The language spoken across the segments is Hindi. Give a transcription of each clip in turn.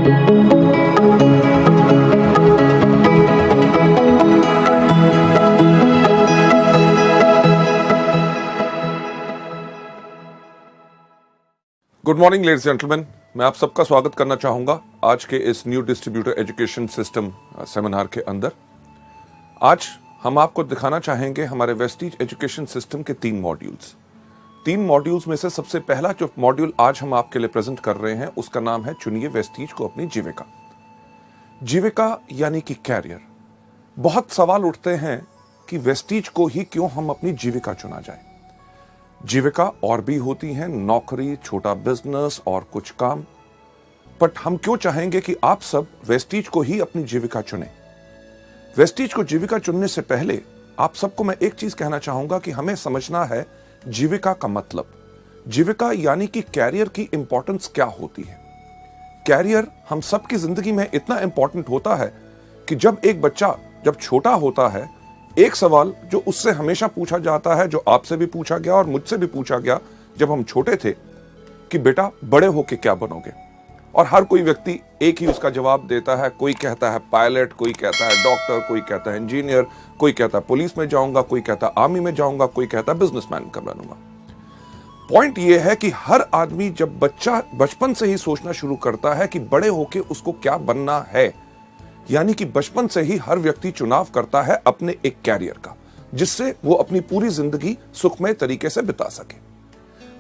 गुड मॉर्निंग लेडीज जेंटलमैन, मैं आप सबका स्वागत करना चाहूंगा आज के इस new distributor education system seminar के अंदर। आज हम आपको दिखाना चाहेंगे हमारे वेस्टीज एजुकेशन सिस्टम के 3 मॉड्यूल्स में से सबसे पहला जो मॉड्यूल आज हम आपके लिए प्रेजेंट कर रहे हैं उसका नाम है चुनिए वेस्टीज को अपनी जीविका। जीविका यानी कि कैरियर। बहुत सवाल उठते हैं कि वेस्टीज को ही क्यों हम अपनी जीविका चुना जाए। जीविका और भी होती है, नौकरी, छोटा बिजनेस और कुछ काम, बट हम क्यों चाहेंगे कि आप सब वेस्टीज को ही अपनी जीविका चुने। वेस्टीज को जीविका चुनने से पहले आप सबको मैं एक चीज कहना चाहूंगा कि हमें समझना है जीविका का मतलब। जीविका यानी कि कैरियर की इंपॉर्टेंस क्या होती है। कैरियर हम सबकी जिंदगी में इतना इंपॉर्टेंट होता है कि जब एक बच्चा जब छोटा होता है, एक सवाल जो उससे हमेशा पूछा जाता है, जो आपसे भी पूछा गया और मुझसे भी पूछा गया जब हम छोटे थे, कि बेटा बड़े होके क्या बनोगे। और हर कोई व्यक्ति एक ही उसका जवाब देता है। कोई कहता है पायलट, कोई कहता है डॉक्टर, कोई कहता है इंजीनियर, कोई कहता है पुलिस में जाऊंगा, कोई कहता है आर्मी में जाऊंगा, कोई कहता है बिजनेसमैन का बनूंगा। पॉइंट यह है कि हर आदमी जब बच्चा बचपन से ही सोचना शुरू करता है कि बड़े होके उसको क्या बनना है, यानी कि बचपन से ही हर व्यक्ति चुनाव करता है अपने एक कैरियर का, जिससे वो अपनी पूरी जिंदगी सुखमय तरीके से बिता सके।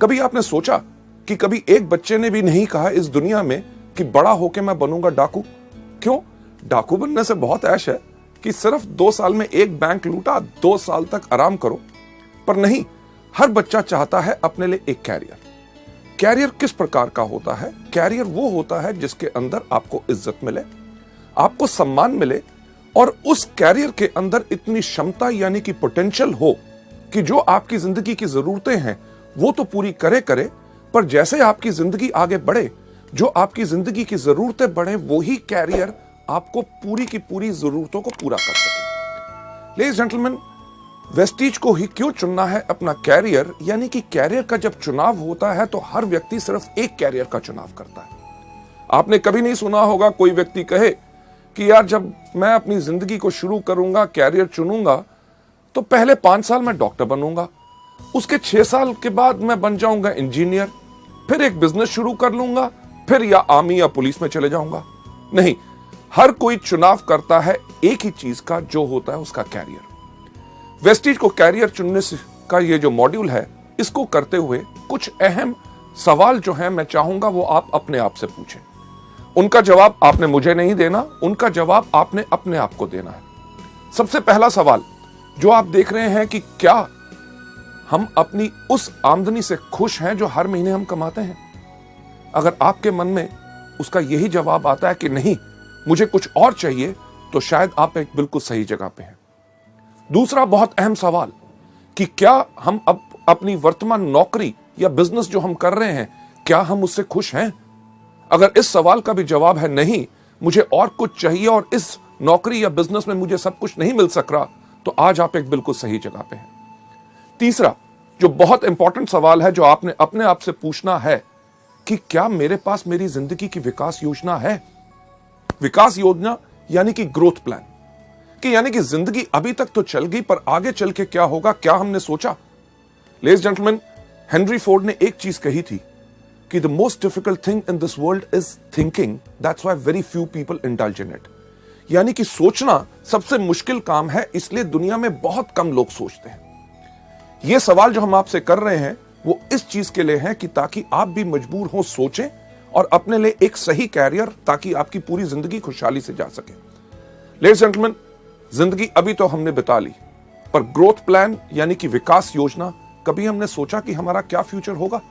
कभी आपने सोचा कि कभी एक बच्चे ने भी नहीं कहा इस दुनिया में कि बड़ा होके मैं बनूंगा डाकू। क्यों? डाकू बनने से बहुत ऐश है कि सिर्फ 2 साल में एक बैंक लूटा, 2 साल तक आराम करो। पर नहीं, हर बच्चा चाहता है अपने लिए एक कैरियर। कैरियर किस प्रकार का होता है? कैरियर वो होता है जिसके अंदर आपको इज्जत मिले, आपको सम्मान मिले, और उस कैरियर के अंदर इतनी क्षमता यानी कि पोटेंशियल हो कि जो आपकी जिंदगी की जरूरतें हैं वो तो पूरी करे, पर जैसे आपकी जिंदगी आगे बढ़े, जो आपकी जिंदगी की जरूरतें बढ़े, वो ही कैरियर आपको पूरी की पूरी जरूरतों को पूरा कर सके। लेडीज जेंटलमैन, वेस्टीज को ही क्यों चुनना है अपना कैरियर, यानी कि कैरियर का जब चुनाव होता है तो हर व्यक्ति सिर्फ एक कैरियर का चुनाव करता है। आपने कभी नहीं सुना होगा कोई व्यक्ति कहे कि यार जब मैं अपनी जिंदगी को शुरू करूंगा, कैरियर चुनूंगा, तो पहले 5 साल मैं डॉक्टर बनूंगा, उसके 6 साल के बाद मैं बन जाऊंगा इंजीनियर, फिर एक बिजनेस शुरू कर लूंगा, फिर या आर्मी या पुलिस में चले जाऊंगा। नहीं, हर कोई चुनाव करता है एक ही चीज का, जो होता है उसका कैरियर। वेस्टीज को कैरियर चुनने का ये जो मॉड्यूल है, इसको करते हुए कुछ अहम सवाल जो है मैं चाहूंगा वो आप अपने आप से पूछें। उनका जवाब आपने मुझे नहीं देना, उनका जवाब आपने अपने आप को देना है। सबसे पहला सवाल जो आप देख रहे हैं कि क्या हम अपनी उस आमदनी से खुश हैं जो हर महीने हम कमाते हैं? अगर आपके मन में उसका यही जवाब आता है कि नहीं, मुझे कुछ और चाहिए, तो शायद आप एक बिल्कुल सही जगह पे हैं। दूसरा बहुत अहम सवाल कि क्या हम अब अपनी वर्तमान नौकरी या बिजनेस जो हम कर रहे हैं, क्या हम उससे खुश हैं? अगर इस सवाल का भी जवाब है नहीं, मुझे और कुछ चाहिए और इस नौकरी या बिजनेस में मुझे सब कुछ नहीं मिल सक रहा, तो आज आप एक बिल्कुल सही जगह पे हैं। तीसरा जो बहुत इंपॉर्टेंट सवाल है जो आपने अपने आप से पूछना है कि क्या मेरे पास मेरी जिंदगी की विकास योजना है? विकास योजना यानी कि ग्रोथ प्लान, कि यानी कि जिंदगी अभी तक तो चल गई, पर आगे चल के क्या होगा, क्या हमने सोचा? लेडीज जेंटलमैन, हेनरी फोर्ड ने एक चीज कही थी कि the most difficult thing in this world is thinking, that's why very few people indulge in it। यानी कि सोचना सबसे मुश्किल काम है, इसलिए दुनिया में बहुत कम लोग सोचते हैं। यह सवाल जो हम आपसे कर रहे हैं वो इस चीज के लिए है कि ताकि आप भी मजबूर हो सोचें और अपने लिए एक सही कैरियर, ताकि आपकी पूरी जिंदगी खुशहाली से जा सके। लेडीज जेंटलमैन, जिंदगी अभी तो हमने बिता ली, पर ग्रोथ प्लान यानी कि विकास योजना, कभी हमने सोचा कि हमारा क्या फ्यूचर होगा?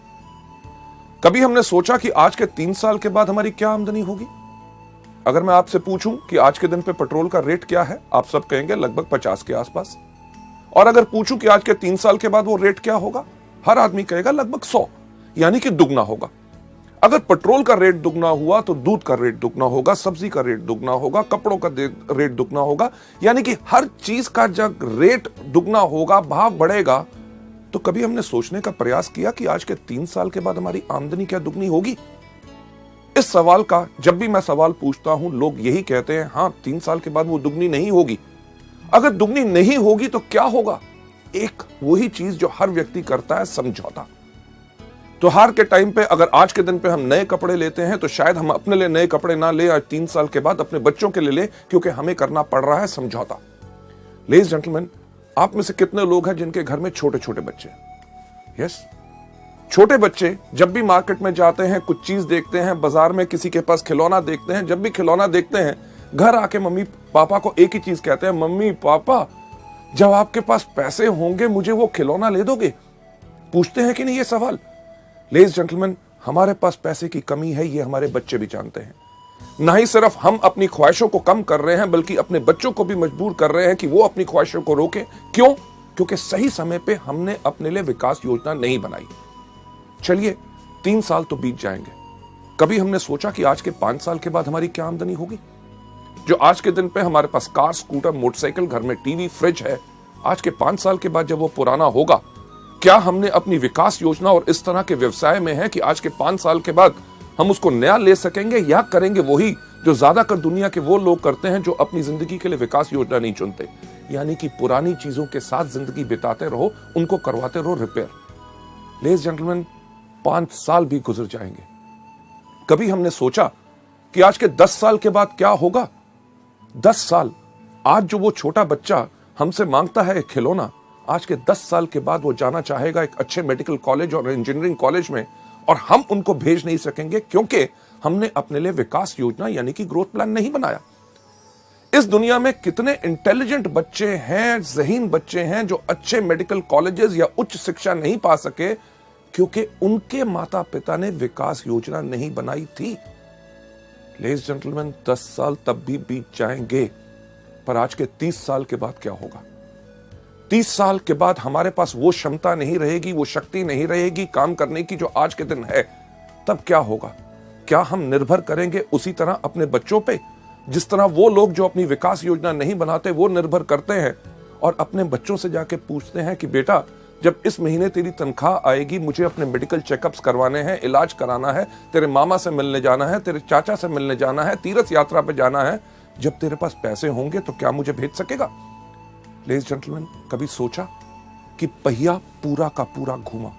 कभी हमने सोचा कि आज के 3 साल के बाद हमारी क्या आमदनी होगी? अगर मैं आपसे पूछूं कि आज के दिन पे पेट्रोल का रेट क्या है, आप सब कहेंगे लगभग 50 के आसपास। और अगर पूछूं कि आज के 3 साल के बाद वो रेट क्या होगा, हर आदमी कहेगा लगभग 100, यानी कि दुगना होगा। अगर पेट्रोल का रेट दुगना हुआ तो दूध का रेट दुगना होगा, सब्जी का रेट दुगना होगा, कपड़ों का रेट दुगना होगा, यानी कि हर चीज का जब रेट दुगना होगा, भाव बढ़ेगा, तो कभी हमने सोचने का प्रयास किया कि आज के 3 साल के बाद हमारी आमदनी क्या दुगनी होगी? इस सवाल का जब भी मैं सवाल पूछता हूं, लोग यही कहते हैं, हां 3 साल के बाद वो दुगनी नहीं होगी। अगर दुगनी नहीं होगी तो क्या होगा? एक वही चीज जो हर व्यक्ति करता है, समझौता। त्योहार के टाइम पे अगर आज के दिन पे हम नए कपड़े लेते हैं तो शायद हम अपने लिए नए कपड़े ना ले, आज 3 साल के बाद अपने बच्चों के लिए ले, क्योंकि हमें करना पड़ रहा है समझौता। लेडीज जेंटलमैन, आप में से कितने लोग हैं जिनके घर में छोटे छोटे बच्चे? यस, छोटे बच्चे जब भी मार्केट में जाते हैं, कुछ चीज देखते हैं, बाजार में किसी के पास खिलौना देखते हैं, जब भी खिलौना देखते हैं, घर आके मम्मी पापा को एक ही चीज कहते हैं, मम्मी पापा जब आपके पास पैसे होंगे मुझे वो खिलौना ले दोगे? पूछते हैं कि नहीं ये सवाल? लेडीज जेंटलमैन, हमारे पास पैसे की कमी है, ये हमारे बच्चे भी जानते हैं। ना ही सिर्फ हम अपनी ख्वाहिशों को कम कर रहे हैं, बल्कि अपने बच्चों को भी मजबूर कर रहे हैं कि वो अपनी ख्वाहिशों को रोके। क्यों? क्योंकि सही समय पे हमने अपने लिए विकास योजना नहीं बनाई। चलिए 3 साल तो बीत जाएंगे, कभी हमने सोचा कि आज के 5 साल के बाद हमारी क्या आमदनी होगी? जो आज के दिन पे हमारे पास कार, स्कूटर, मोटरसाइकिल, घर में टीवी, फ्रिज है, आज के 5 साल के बाद जब वो पुराना होगा, क्या हमने अपनी विकास योजना और इस तरह के व्यवसाय में है कि आज के 5 साल के बाद हम उसको नया ले सकेंगे, या करेंगे वही जो ज्यादातर दुनिया के वो लोग करते हैं जो अपनी जिंदगी के लिए विकास योजना नहीं चुनते, यानी कि पुरानी चीजों के साथ जिंदगी बिताते रहो, उनको करवाते रहो रिपेयर। लेडीज जेंटलमैन, 5 साल भी गुजर जाएंगे, कभी हमने सोचा कि आज के 10 साल के बाद क्या होगा? 10 साल, आज जो वो छोटा बच्चा हमसे मांगता है खिलौना, आज के 10 साल के बाद वो जाना चाहेगा एक अच्छे मेडिकल कॉलेज और इंजीनियरिंग कॉलेज में, और हम उनको भेज नहीं सकेंगे क्योंकि हमने अपने लिए विकास योजना यानी कि ग्रोथ प्लान नहीं बनाया। इस दुनिया में कितने इंटेलिजेंट बच्चे हैं, ज़हीन बच्चे हैं जो अच्छे मेडिकल कॉलेजेस या उच्च शिक्षा नहीं पा सके क्योंकि उनके माता पिता ने विकास योजना नहीं बनाई थी। लेडीज जेंटलमैन, 10 साल तब भी बीत जाएंगे, पर आज के 30 साल के बाद क्या होगा? 30 साल के बाद हमारे पास वो क्षमता नहीं रहेगी, वो शक्ति नहीं रहेगी काम करने की जो आज के दिन है। तब क्या होगा? क्या हम निर्भर करेंगे उसी तरह अपने बच्चों पे, जिस तरह वो लोग जो अपनी विकास योजना नहीं बनाते वो निर्भर करते हैं और अपने बच्चों से जाके पूछते हैं कि बेटा जब इस महीने तेरी तनख्वाह आएगी, मुझे अपने मेडिकल चेकअप्स करवाने हैं, इलाज कराना है, तेरे मामा से मिलने जाना है, तेरे चाचा से मिलने जाना है, तीर्थ यात्रा पे जाना है, जब तेरे पास पैसे होंगे तो क्या मुझे भेज सकेगा? लेडीज जेंटलमैन, कभी सोचा कि पहिया पूरा का पूरा घूमा?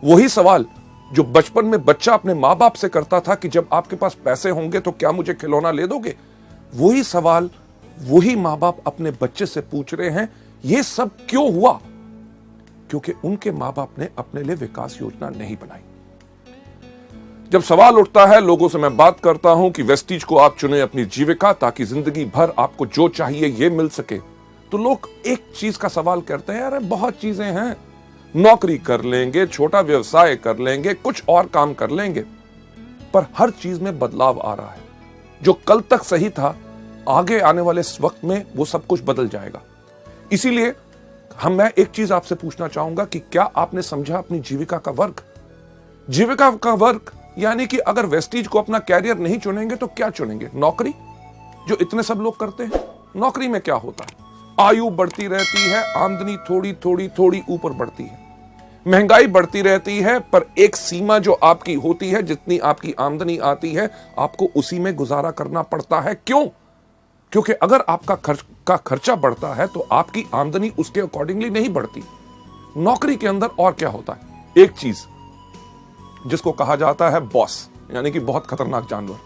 वही सवाल जो बचपन में बच्चा अपने माँ बाप से करता था कि जब आपके पास पैसे होंगे तो क्या मुझे खिलौना ले दोगे, वही सवाल वही माँ बाप अपने बच्चे से पूछ रहे हैं। ये सब क्यों हुआ? क्योंकि उनके माँ बाप ने अपने लिए विकास योजना नहीं बनाई। जब सवाल उठता है, लोगों से मैं बात करता हूं कि वेस्टीज को आप चुने अपनी जीविका ताकि जिंदगी भर आपको जो चाहिए ये मिल सके, तो लोग एक चीज का सवाल करते हैं, अरे बहुत चीजें हैं, नौकरी कर लेंगे, छोटा व्यवसाय कर लेंगे, कुछ और काम कर लेंगे, पर हर चीज में बदलाव आ रहा है। जो कल तक सही था, आगे आने वाले इस वक्त में वो सब कुछ बदल जाएगा। इसीलिए मैं एक चीज आपसे पूछना चाहूंगा कि क्या आपने समझा अपनी जीविका का वर्ग? जीविका का वर्ग यानी कि अगर वेस्टीज को अपना कैरियर नहीं चुनेंगे तो क्या चुनेंगे? नौकरी, जो इतने सब लोग करते हैं। नौकरी में क्या होता है? आयु बढ़ती रहती है, आमदनी थोड़ी थोड़ी थोड़ी ऊपर बढ़ती है, महंगाई बढ़ती रहती है, पर एक सीमा जो आपकी होती है, जितनी आपकी आमदनी आती है आपको उसी में गुजारा करना पड़ता है। क्यों? क्योंकि अगर आपका खर्चा बढ़ता है तो आपकी आमदनी उसके अकॉर्डिंगली नहीं बढ़ती। नौकरी के अंदर और क्या होता है? एक चीज जिसको कहा जाता है बॉस, यानी कि बहुत खतरनाक जानवर।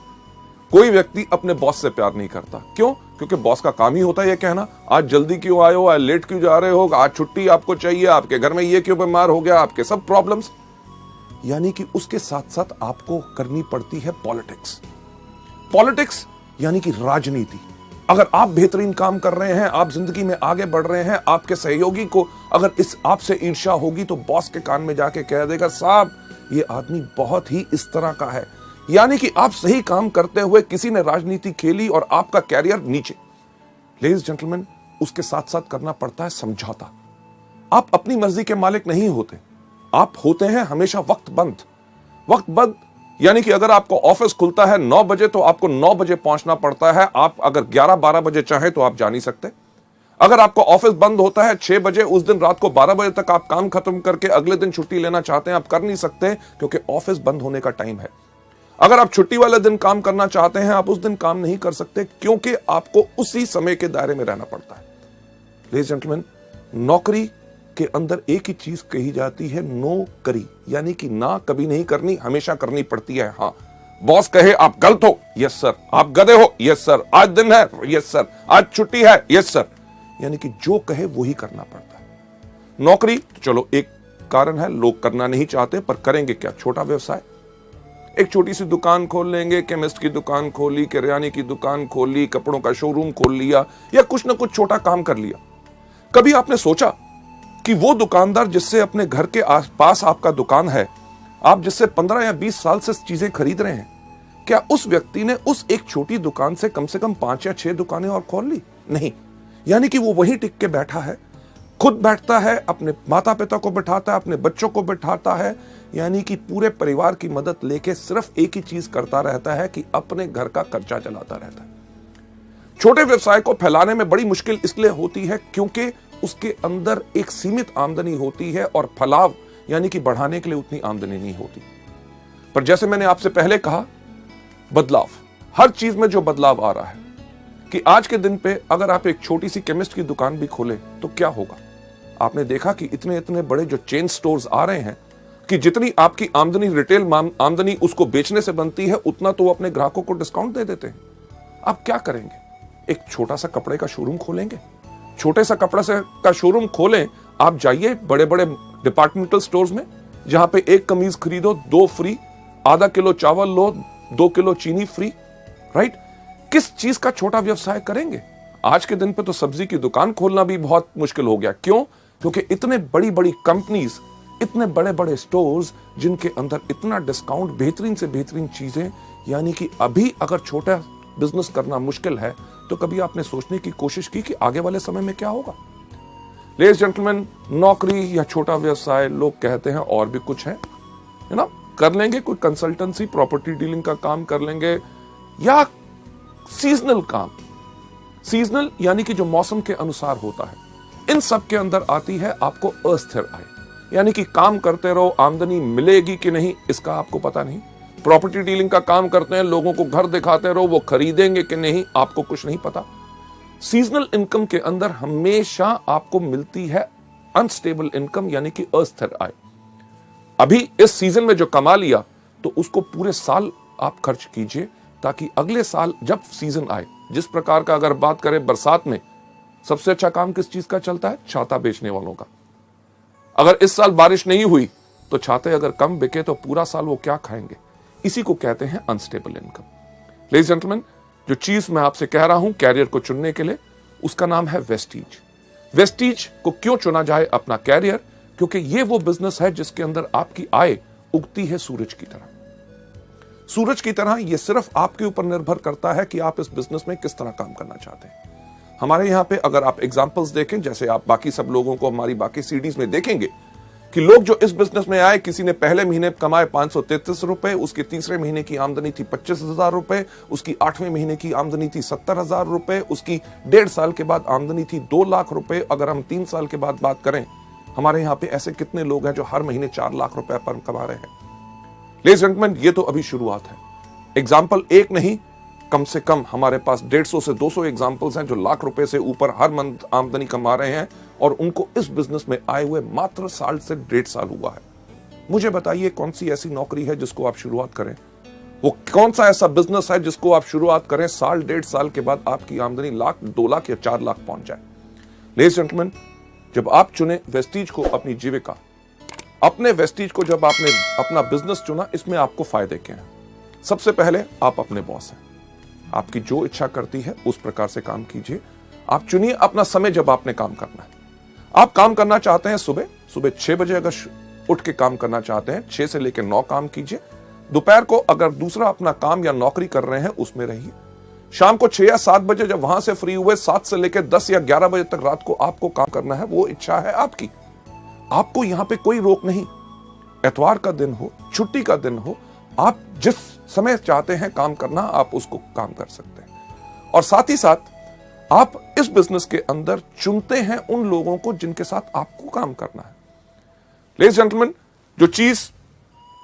कोई व्यक्ति अपने बॉस से प्यार नहीं करता। क्यों? क्योंकि बॉस का काम ही होता है ये कहना, आज जल्दी क्यों आए हो, आज लेट क्यों जा रहे हो, आज छुट्टी आपको चाहिए, आपके घर में ये क्यों बीमार हो गया, आपके सब प्रॉब्लम्स। यानी कि उसके साथ साथ आपको करनी पड़ती है पॉलिटिक्स। पॉलिटिक्स यानी कि राजनीति। अगर आप बेहतरीन काम कर रहे हैं, आप जिंदगी में आगे बढ़ रहे हैं, आपके सहयोगी को अगर इस आपसे ईर्ष्या होगी तो बॉस के कान में जाके कह देगा, साहब ये आदमी बहुत ही इस तरह का है। यानी कि आप सही काम करते हुए किसी ने राजनीति खेली और आपका कैरियर नीचे। लेडीज जेंटलमैन, उसके साथ साथ करना पड़ता है समझौता। आप अपनी मर्जी के मालिक नहीं होते, आप होते हैं हमेशा वक्त बंद यानी कि अगर आपको ऑफिस खुलता है 9 बजे तो आपको 9 बजे पहुंचना पड़ता है। आप अगर 11-12 बजे चाहें तो आप जा नहीं सकते। अगर आपको ऑफिस बंद होता है 6 बजे, उस दिन रात को 12 बजे तक आप काम खत्म करके अगले दिन छुट्टी लेना चाहते हैं, आप कर नहीं सकते क्योंकि ऑफिस बंद होने का टाइम है। अगर आप छुट्टी वाले दिन काम करना चाहते हैं, आप उस दिन काम नहीं कर सकते क्योंकि आपको उसी समय के दायरे में रहना पड़ता है। लेडीज जेंटलमैन, नौकरी के अंदर एक ही चीज कही जाती है, नो करी, यानी कि ना कभी नहीं करनी, हमेशा करनी पड़ती है। हाँ, बॉस कहे आप गलत हो, यस सर। आप गधे हो, यस सर। आज दिन है, यस सर। आज छुट्टी है, यस सर। यानी कि जो कहे वो ही करना पड़ता है। नौकरी तो चलो एक कारण है, लोग करना नहीं चाहते, पर करेंगे क्या? छोटा व्यवसाय, एक छोटी सी दुकान खोल लेंगे, केमिस्ट की दुकान खोली, किराने की दुकान खोली, कपड़ों का शोरूम खोल लिया, या कुछ ना कुछ छोटा काम कर लिया। कभी आपने सोचा कि वो दुकानदार जिससे अपने घर के आसपास आपका दुकान है, आप जिससे 15 या 20 साल से चीजें खरीद रहे हैं, क्या उस व्यक्ति ने उस एक छोटी दुकान से कम 5 या 6 दुकानें और खोल ली? नहीं। यानी कि वो वहीं टिक के बैठा है, खुद बैठता है, अपने माता पिता को बिठाता है, अपने बच्चों को बिठाता है, यानी कि पूरे परिवार की मदद लेके सिर्फ एक ही चीज करता रहता है कि अपने घर का खर्चा चलाता रहता है। छोटे व्यवसाय को फैलाने में बड़ी मुश्किल इसलिए होती है क्योंकि उसके अंदर एक सीमित आमदनी होती है और फलाव यानी कि बढ़ाने के लिए उतनी आमदनी नहीं होती। पर जैसे मैंने आपसे पहले कहा, बदलाव, हर चीज में जो बदलाव आ रहा है कि आज के दिन पे अगर आप एक छोटी सी केमिस्ट की दुकान भी खोले तो क्या होगा? आपने देखा कि इतने इतने बड़े जो चेन स्टोर्स आ रहे हैं कि जितनी आपकी आमदनी, रिटेल आमदनी उसको बेचने से बनती है, उतना तो वो अपने ग्राहकों को डिस्काउंट दे देते हैं। आप क्या करेंगे? एक छोटा सा कपड़े का शोरूम खोलेंगे। छोटे सा कपड़ा से का शोरूम खोलें, आप जाइए बड़े बड़े डिपार्टमेंटल स्टोर्स में, जहां पे एक कमीज खरीदो 2 फ्री, आधा किलो चावल लो 2 किलो चीनी फ्री, राइट? किस चीज का छोटा व्यवसाय करेंगे? आज के दिन पे तो सब्जी की दुकान खोलना भी बहुत मुश्किल हो गया। क्यों? क्योंकि इतने बड़ी बड़ी कंपनीज, इतने बड़े बड़े स्टोर्स जिनके अंदर इतना डिस्काउंट, बेहतरीन से बेहतरीन चीजें, यानी कि अभी अगर छोटा बिजनेस करना मुश्किल है तो कभी आपने सोचने की कोशिश की कि आगे वाले समय में क्या होगा? लेडीज जेंटलमैन, नौकरी या छोटा व्यवसाय, लोग कहते हैं और भी कुछ है ना, कर लेंगे, कोई कंसल्टेंसी, प्रॉपर्टी डीलिंग का काम कर लेंगे, या सीजनल काम। सीजनल यानी कि जो मौसम के अनुसार होता है। इन सब के अंदर आती है आपको अस्थिर आय, यानी कि काम करते रहो, आमदनी मिलेगी कि नहीं इसका आपको पता नहीं। प्रॉपर्टी डीलिंग का काम करते हैं, लोगों को घर दिखाते रहो, वो खरीदेंगे कि नहीं आपको कुछ नहीं पता। सीजनल इनकम के अंदर हमेशा आपको मिलती है अनस्टेबल इनकम, यानी कि अस्थिर आय। अभी इस सीजन में जो कमा लिया तो उसको पूरे साल आप खर्च कीजिए, ताकि अगले साल जब सीजन आए, जिस प्रकार का अगर बात करें बरसात में, सबसे अच्छा काम किस चीज का चलता है? छाता बेचने वालों का। अगर इस साल बारिश नहीं हुई तो छाते अगर कम बिके तो पूरा साल वो क्या खाएंगे? इसी को कहते हैं अनस्टेबल इनकम। लेडीज जेंटलमैन, जो चीज मैं आपसे कह रहा हूं कैरियर को चुनने के लिए, उसका नाम है वेस्टीज। वेस्टीज को क्यों चुना जाए अपना कैरियर? क्योंकि ये वो बिजनेस है जिसके अंदर आपकी आय उगती है सूरज की तरह। सूरज की तरह ये सिर्फ आपके ऊपर निर्भर करता है कि आप इस बिजनेस में किस तरह काम करना चाहते हैं। हमारे यहां पे अगर आप एग्जांपल्स देखें, जैसे आप बाकी सब लोगों को हमारी बाकी सीडीज में देखेंगे कि लोग जो इस बिजनेस में आए, किसी ने पहले महीने कमाए 533 रुपए, उसके तीसरे महीने की आमदनी थी 25,000 रुपए, उसकी 8वें महीने की आमदनी थी 70,000 रुपए, उसकी 1.5 साल के बाद आमदनी थी 2 लाख रुपए। अगर हम 3 साल के बाद बात करें, हमारे यहाँ पे ऐसे कितने लोग हैं जो हर महीने 4 लाख रुपए पर कमा रहे हैं। लेडीज एंड जेंटलमैन, ये तो अभी शुरुआत है। एग्जाम्पल एक नहीं, कम से कम हमारे पास 150 से 200 एग्जाम्पल्स हैं जो लाख रुपए से ऊपर हर मंथ आमदनी कमा रहे हैं, और उनको इस बिजनेस में आए हुए मात्र साल से 1.5 साल हुआ है। मुझे बताइए कौन सी ऐसी नौकरी है जिसको आप शुरुआत करें? वो कौन सा ऐसा बिजनेस है जिसको आप शुरुआत करें, साल 1.5 साल के बाद आपकी आमदनी लाख, 2 लाख या 4 लाख पहुंच जाए? लेडीज एंड जेंटलमैन, जब आप चुने वेस्टीज को अपनी जीविका, अपने वेस्टीज को जब आपने अपना बिजनेस चुना, इसमें आपको फायदे क्या हैं? सबसे पहले आप अपने बॉस हैं। आपकी जो इच्छा करती है उस प्रकार से काम कीजिए। आप चुनिए अपना समय जब आपने काम करना है। आप काम करना चाहते हैं सुबह 6 बजे, अगर उठ के काम करना चाहते हैं 6 से लेकर 9 काम कीजिए। दोपहर को अगर दूसरा अपना काम या नौकरी कर रहे हैं उसमें रहिए। शाम को 6 या 7 बजे जब वहां से फ्री हुए, 7 से लेकर 10 या 11 बजे तक रात को आपको काम करना है, वो इच्छा है आपकी। आपको यहां पे कोई रोक नहीं। एतवार का दिन हो, छुट्टी का दिन हो, आप जिस समय चाहते हैं काम करना, आप उसको काम कर सकते हैं। और साथ ही साथ आप इस बिजनेस के अंदर चुनते हैं उन लोगों को जिनके साथ आपको काम करना है। लेडीज जेंटलमैन, जो चीज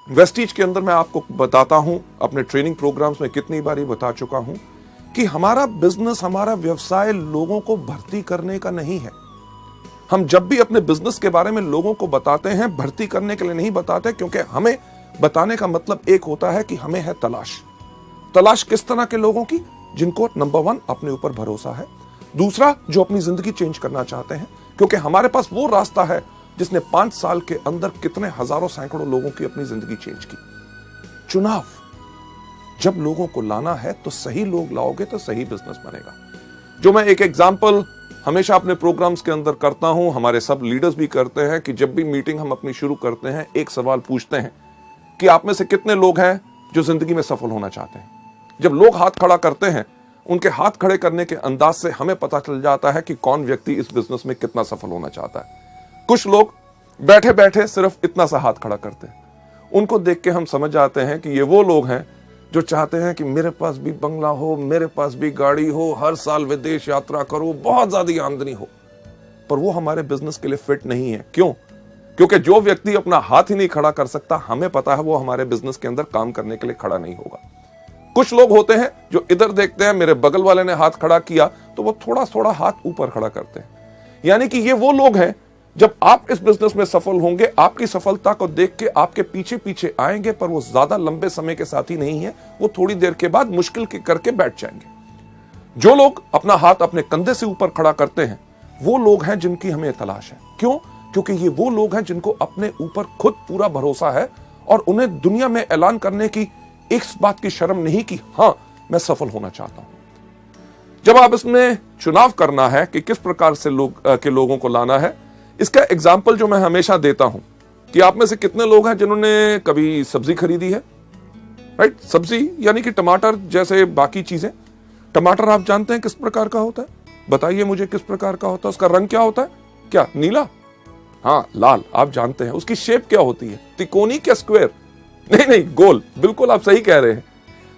वेस्टीज के अंदर मैं आपको बताता हूं, अपने ट्रेनिंग प्रोग्राम्स में कितनी बार बता चुका हूं कि हमारा बिजनेस, हमारा व्यवसाय लोगों को भर्ती करने का नहीं है। हम जब भी अपने बिजनेस के बारे में लोगों को बताते हैं, भर्ती करने के लिए नहीं बताते, क्योंकि हमें बताने का मतलब एक होता है कि हमें है तलाश किस तरह के लोगों की, जिनको नंबर 1 अपने ऊपर भरोसा है, दूसरा जो अपनी जिंदगी चेंज करना चाहते हैं, क्योंकि हमारे पास वो रास्ता है जिसने 5 साल के अंदर कितने हजारों सैकड़ों लोगों की अपनी जिंदगी चेंज की। चुनाव, जब लोगों को लाना है तो सही लोग लाओगे तो सही बिजनेस बनेगा। जो मैं एक एग्जांपल हमेशा अपने प्रोग्राम्स के अंदर करता हूं, हमारे सब लीडर्स भी करते हैं, कि जब भी मीटिंग हम अपनी शुरू करते हैं एक सवाल पूछते हैं कि आप में से कितने लोग हैं जो जिंदगी में सफल होना चाहते हैं। जब लोग हाथ खड़ा करते हैं, उनके हाथ खड़े करने के अंदाज से हमें पता चल जाता है कि कौन व्यक्ति इस बिजनेस में कितना सफल होना चाहता है। कुछ लोग बैठे बैठे सिर्फ इतना सा हाथ खड़ा करते हैं, उनको देख के हम समझ जाते हैं कि ये वो लोग हैं जो चाहते हैं कि मेरे पास भी बंगला हो, मेरे पास भी गाड़ी हो, हर साल विदेश यात्रा करो, बहुत ज्यादा आमदनी हो। पर वो हमारे बिजनेस के लिए फिट नहीं है। क्यों? क्योंकि जो व्यक्ति अपना हाथ ही नहीं खड़ा कर सकता, हमें पता है वो हमारे बिजनेस के अंदर काम करने के लिए खड़ा नहीं होगा। कुछ लोग होते हैं जो इधर देखते हैं, मेरे बगल वाले ने हाथ खड़ा किया तो वो थोड़ा थोड़ा हाथ ऊपर खड़ा करते हैं। यानी कि ये वो लोग हैं, जब आप इस बिजनेस में सफल होंगे, आपकी सफलता को देख के आपके पीछे पीछे आएंगे, पर वो ज्यादा लंबे समय के साथी नहीं है, वो थोड़ी देर के बाद मुश्किल के करके बैठ जाएंगे। जो लोग अपना हाथ अपने कंधे से ऊपर खड़ा करते हैं, वो लोग हैं जिनकी हमें तलाश है। क्यों? क्योंकि ये वो लोग हैं जिनको अपने ऊपर खुद पूरा भरोसा है और उन्हें दुनिया में ऐलान करने की इस बात की शर्म नहीं कि हाँ, मैं सफल होना चाहता हूं। जब आप इसमें चुनाव करना है कि किस प्रकार से लोगों को लाना है, इसका एग्जाम्पल जो मैं हमेशा देता हूं कि आप में से कितने लोग हैं जिन्होंने कभी सब्जी खरीदी है, राइट? सब्जी यानी कि टमाटर जैसे बाकी चीजें। टमाटर आप जानते हैं किस प्रकार का होता है? बताइए मुझे, किस प्रकार का होता है? उसका रंग क्या होता है? क्या नीला? हाँ, लाल। आप जानते हैं उसकी शेप क्या होती है? तिकोनी क्या स्क्वायर? नहीं, गोल। बिल्कुल आप सही कह रहे हैं।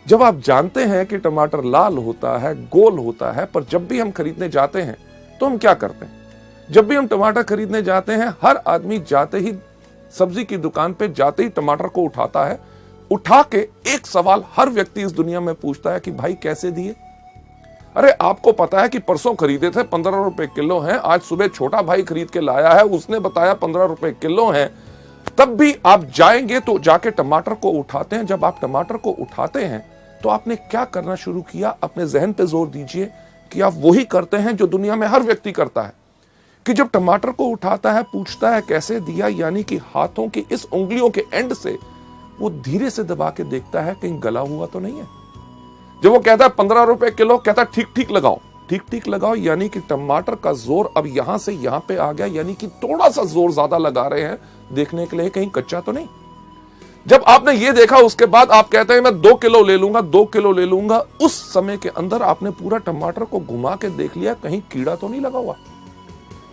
जब आप जानते हैं कि टमाटर लाल होता है, गोल होता है, पर जब भी हम खरीदने जाते हैं तो हम क्या करते हैं? जब भी हम टमाटर खरीदने जाते हैं, हर आदमी जाते ही सब्जी की दुकान पे जाते ही टमाटर को उठाता है। उठा के एक सवाल हर व्यक्ति इस दुनिया में पूछता है कि भाई कैसे दिए? अरे आपको पता है कि परसों खरीदे थे 15 रुपए किलो हैं, आज सुबह छोटा भाई खरीद के लाया है, उसने बताया 15 रुपए किलो हैं। तब भी आप जाएंगे तो जाके टमाटर को उठाते हैं। जब आप टमाटर को उठाते हैं तो आपने क्या करना शुरू किया? अपने जहन पे जोर दीजिए कि आप वही करते हैं जो दुनिया में हर व्यक्ति करता है, कि जब टमाटर को उठाता है, पूछता है कैसे दिया, यानी कि हाथों की इस उंगलियों के एंड से वो धीरे से दबा के देखता है कहीं गला हुआ तो नहीं है। जब वो कहता है 15 रुपए किलो, कहता है ठीक ठीक लगाओ, ठीक ठीक लगाओ, यानी कि टमाटर का जोर अब यहां से यहां पे आ गया, यानी कि थोड़ा सा जोर ज्यादा लगा रहे हैं देखने के लिए कहीं कच्चा तो नहीं। जब आपने ये देखा, उसके बाद आप कहते हैं मैं 2 किलो ले लूंगा, 2 किलो ले लूंगा। उस समय के अंदर आपने पूरा टमाटर को घुमा के देख लिया कहीं कीड़ा तो नहीं लगा हुआ।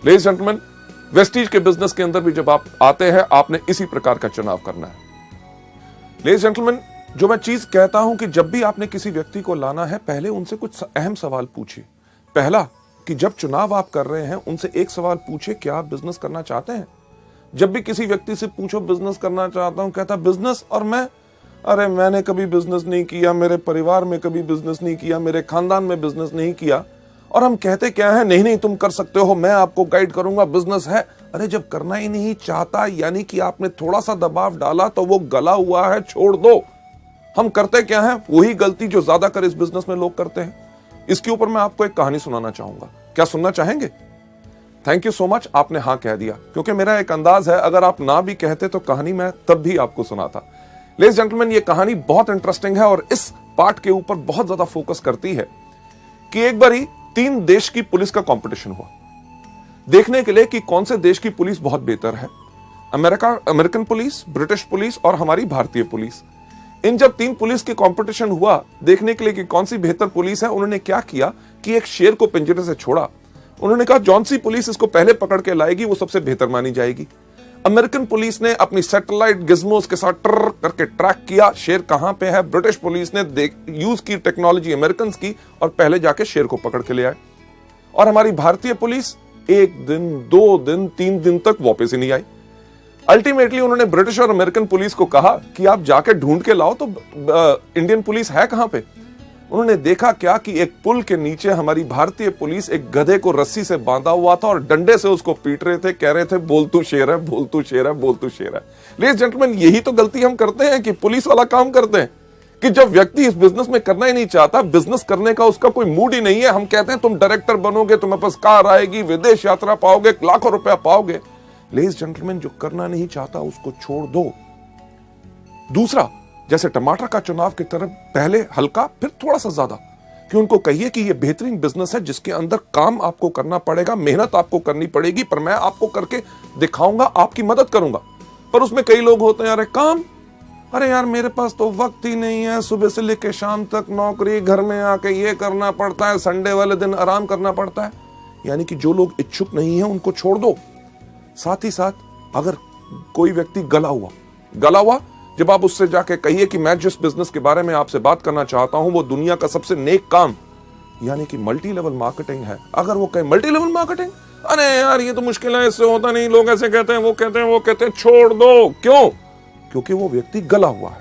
लेडीज जेंटलमैन, वेस्टीज के बिजनेस के अंदर भी जब आप आते हैं, आपने इसी प्रकार का चुनाव करना है। लेडीज जेंटलमैन, जो मैं चीज कहता हूं कि जब भी आपने किसी व्यक्ति को लाना है, पहले उनसे कुछ अहम सवाल पूछिए। पहला, कि जब चुनाव आप कर रहे हैं, उनसे एक सवाल पूछिए, क्या आप बिजनेस करना चाहते हैं? जब भी किसी व्यक्ति से पूछो बिजनेस करना चाहता हूं, कहता बिजनेस, और मैं, अरे मैंने कभी बिजनेस नहीं किया, मेरे परिवार में कभी बिजनेस नहीं किया, मेरे खानदान में बिजनेस नहीं किया। और हम कहते क्या है? नहीं तुम कर सकते हो, मैं आपको गाइड करूंगा, बिजनेस है। अरे जब करना ही नहीं चाहता, यानी कि आपने थोड़ा सा दबाव डाला तो वो गला हुआ है, छोड़ दो। हम करते क्या है? वही गलती जो ज्यादातर इस बिजनेस में लोग करते हैं। इसके ऊपर मैं आपको एक कहानी सुनाना चाहूंगा। क्या सुनना चाहेंगे? थैंक यू सो मच, आपने हाँ कह दिया, क्योंकि मेरा एक अंदाज है अगर आप ना भी कहते तो कहानी मैं तब भी आपको सुनाता। लेडीज जेंटलमैन, ये कहानी बहुत इंटरेस्टिंग है और इस पार्ट के ऊपर बहुत ज्यादा फोकस करती है कि एक बार ही 3 देश की पुलिस का कंपटीशन हुआ, देखने के लिए कि कौन से देश की पुलिस बहुत बेहतर है। अमेरिकन पुलिस, ब्रिटिश पुलिस और हमारी भारतीय पुलिस। इन जब 3 पुलिस के कंपटीशन हुआ देखने के लिए कि कौन सी बेहतर पुलिस है, उन्होंने क्या किया कि एक शेर को पिंजरे से छोड़ा। उन्होंने कहा जौन सी पुलिस इसको पहले पकड़ के लाएगी वो सबसे बेहतर मानी जाएगी। अमेरिकन पुलिस ने अपनी सैटेलाइट गिज्मोस के साथ ट्र करके ट्रैक किया शेर कहां पे है। ब्रिटिश पुलिस ने यूज की टेक्नोलॉजी अमेरिकन की और पहले जाके शेर को पकड़ के ले आए। और हमारी भारतीय पुलिस 1 दिन, 2 दिन, 3 दिन तक वापस ही नहीं आई। अल्टीमेटली उन्होंने ब्रिटिश और अमेरिकन पुलिस को कहा कि आप जाके ढूंढ के लाओ तो इंडियन पुलिस है कहां पे। उन्होंने देखा क्या कि एक पुल के नीचे हमारी भारतीय पुलिस एक गधे को रस्सी से बांधा हुआ था और डंडे से उसको पीट रहे थे, कह रहे थे बोल तू शेर है, बोल तू शेर है, बोल तू शेर है। लेडीज जेंटलमैन, यही तो गलती हम करते हैं कि पुलिस वाला काम करते हैं कि जब व्यक्ति इस बिजनेस में करना ही नहीं चाहता, बिजनेस करने का उसका कोई मूड ही नहीं है, हम कहते हैं तुम डायरेक्टर बनोगे, तुम्हारे पास कार आएगी, विदेश यात्रा पाओगे, लाखों रुपया पाओगे। लेडीज जेंटलमैन, जो करना नहीं चाहता उसको छोड़ दो। दूसरा, जैसे टमाटर का चुनाव की तरह पहले हल्का फिर थोड़ा सा ज्यादा, कि उनको कहिए कि ये बेहतरीन बिजनेस है जिसके अंदर काम आपको करना पड़ेगा, मेहनत आपको करनी पड़ेगी, पर मैं आपको करके दिखाऊंगा, आपकी मदद करूंगा। पर उसमें कई लोग होते हैं, अरे काम, अरे यार मेरे पास तो वक्त ही नहीं है, सुबह से लेकर शाम तक नौकरी, घर में आके ये करना पड़ता है, संडे वाले दिन आराम करना पड़ता है। यानी कि जो लोग इच्छुक नहीं है उनको छोड़ दो। साथ ही साथ अगर कोई व्यक्ति गला हुआ, जब आप उससे जाके कहिए कि मैं जिस बिजनेस के बारे में आपसे बात करना चाहता हूं वो दुनिया का सबसे नेक काम यानी कि मल्टी लेवल मार्केटिंग है, अगर वो कहे मल्टी लेवल मार्केटिंग, अरे यार ये तो मुश्किल है, इससे होता नहीं, लोग ऐसे कहते हैं, वो कहते हैं, छोड़ दो। क्यों? क्योंकि वो व्यक्ति गला हुआ है।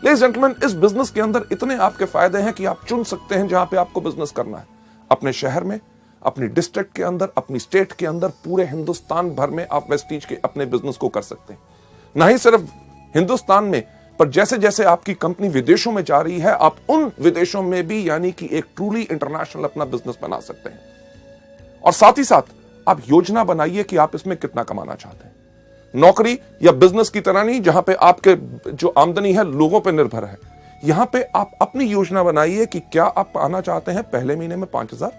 लेडीज जेंटलमैन, इस बिजनेस के अंदर इतने आपके फायदे हैं कि आप चुन सकते हैं जहां पे आपको बिजनेस करना है, अपने शहर में, अपनी डिस्ट्रिक्ट के अंदर, अपनी स्टेट के अंदर, पूरे हिंदुस्तान भर में आप वेस्टीज के अपने बिजनेस को कर सकते हैं। ना ही सिर्फ हिंदुस्तान में, पर जैसे जैसे आपकी कंपनी विदेशों में जा रही है, आप उन विदेशों में भी यानी कि एक ट्रूली इंटरनेशनल अपना बिजनेस बना सकते हैं। और साथ ही साथ आप योजना बनाइए कि आप इसमें कितना कमाना चाहते हैं। नौकरी या बिजनेस की तरह नहीं जहां पे आपके जो आमदनी है लोगों पे निर्भर है, यहां पे आप अपनी योजना बनाइए कि क्या आप पाना चाहते हैं पहले महीने में 5,000,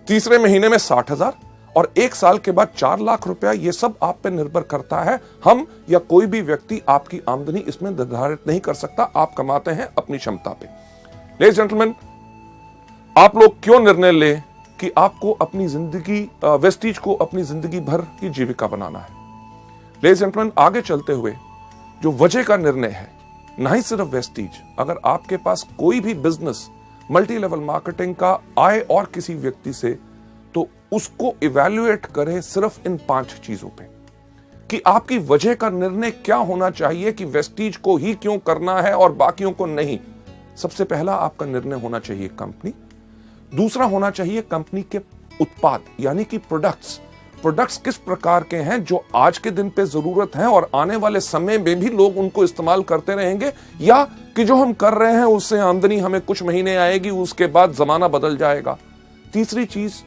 तीसरे महीने में 60,000 और 1 साल के बाद 4 लाख रुपया। ये सब आप पे निर्भर करता है। हम या कोई भी व्यक्ति आपकी आमदनी इसमें निर्धारित नहीं कर सकता, आप कमाते हैं अपनी क्षमता पे। लेडीज जेंटलमैन, आप लोग क्यों निर्णय लें कि आपको अपनी जिंदगी, वेस्टीज को अपनी जिंदगी भर की जीविका बनाना है। लेडीज जेंटलमैन, आगे चलते हुए जो वजह का निर्णय है, ना ही सिर्फ वेस्टीज, अगर आपके पास कोई भी बिजनेस मल्टी लेवल मार्केटिंग का आए और किसी व्यक्ति से, तो उसको इवैल्यूएट करें सिर्फ इन 5 चीजों पे कि आपकी वजह का निर्णय क्या होना चाहिए कि वेस्टीज को ही क्यों करना है और बाकियों को नहीं। सबसे पहला आपका निर्णय होना चाहिए कंपनी। दूसरा होना चाहिए कंपनी के उत्पाद यानी कि प्रोडक्ट्स किस प्रकार के हैं जो आज के दिन पे जरूरत है और आने वाले समय में भी लोग उनको इस्तेमाल करते रहेंगे, या कि जो हम कर रहे हैं उससे आमदनी हमें कुछ महीने आएगी, उसके बाद जमाना बदल जाएगा। तीसरी चीज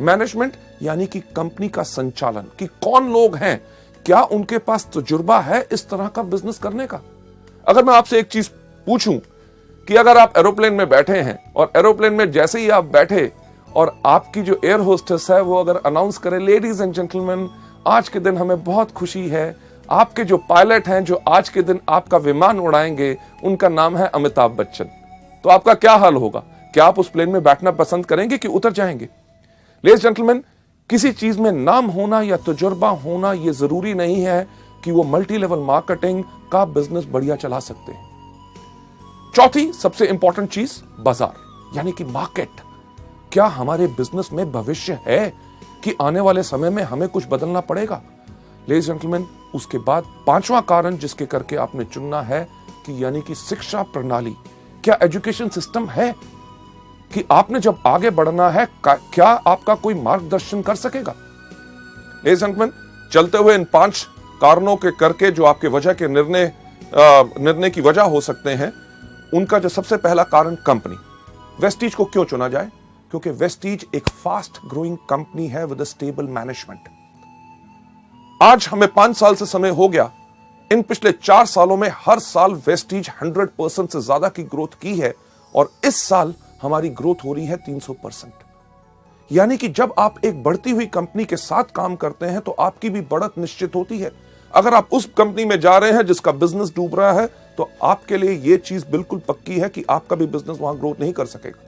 मैनेजमेंट यानी कि कंपनी का संचालन, कि कौन लोग हैं, क्या उनके पास तजुर्बा है इस तरह का बिजनेस करने का। अगर मैं आपसे एक चीज पूछूं कि अगर आप एरोप्लेन में बैठे हैं और एरोप्लेन में जैसे ही आप बैठे और आपकी जो एयर होस्टेस है वो अगर अनाउंस करे, लेडीज एंड जेंटलमैन, आज के दिन हमें बहुत खुशी है, आपके जो पायलट हैं जो आज के दिन आपका विमान उड़ाएंगे उनका नाम है अमिताभ बच्चन, तो आपका क्या हाल होगा? क्या आप उस प्लेन में बैठना पसंद करेंगे कि उतर जाएंगे? लेडीज जेंटलमैन, किसी चीज में नाम होना या तजुर्बा होना यह जरूरी नहीं है कि वो मल्टी लेवल मार्केटिंग का बिजनेस बढ़िया चला सकते हैं। चौथी सबसे इंपॉर्टेंट चीज, बाजार यानी कि मार्केट। क्या हमारे बिजनेस में भविष्य है कि आने वाले समय में हमें कुछ बदलना पड़ेगा? लेडीज जेंटलमैन, उसके बाद 5वां कारण जिसके करके आपने चुनना है कि यानी कि शिक्षा प्रणाली। क्या एजुकेशन सिस्टम है कि आपने जब आगे बढ़ना है क्या आपका कोई मार्गदर्शन कर सकेगा? लेडीज जेंटलमैन, चलते हुए इन 5 कारणों के करके जो आपके वजह के निर्णय की वजह हो सकते हैं, उनका जो सबसे पहला कारण कंपनी। वेस्टीज को क्यों चुना जाए? क्योंकि वेस्टीज एक फास्ट ग्रोइंग कंपनी है विद अ स्टेबल मैनेजमेंट। आज हमें 5 साल से समय हो गया, इन पिछले 4 सालों में हर साल वेस्टीज 100% से ज्यादा की ग्रोथ की है और इस साल हमारी ग्रोथ हो रही है 300%। यानी कि जब आप एक बढ़ती हुई कंपनी के साथ काम करते हैं तो आपकी भी बढ़त निश्चित होती है। अगर आप उस कंपनी में जा रहे हैं जिसका बिजनेस डूब रहा है तो आपके लिए यह चीज बिल्कुल पक्की है कि आपका भी बिजनेस वहां ग्रोथ नहीं कर सकेगा।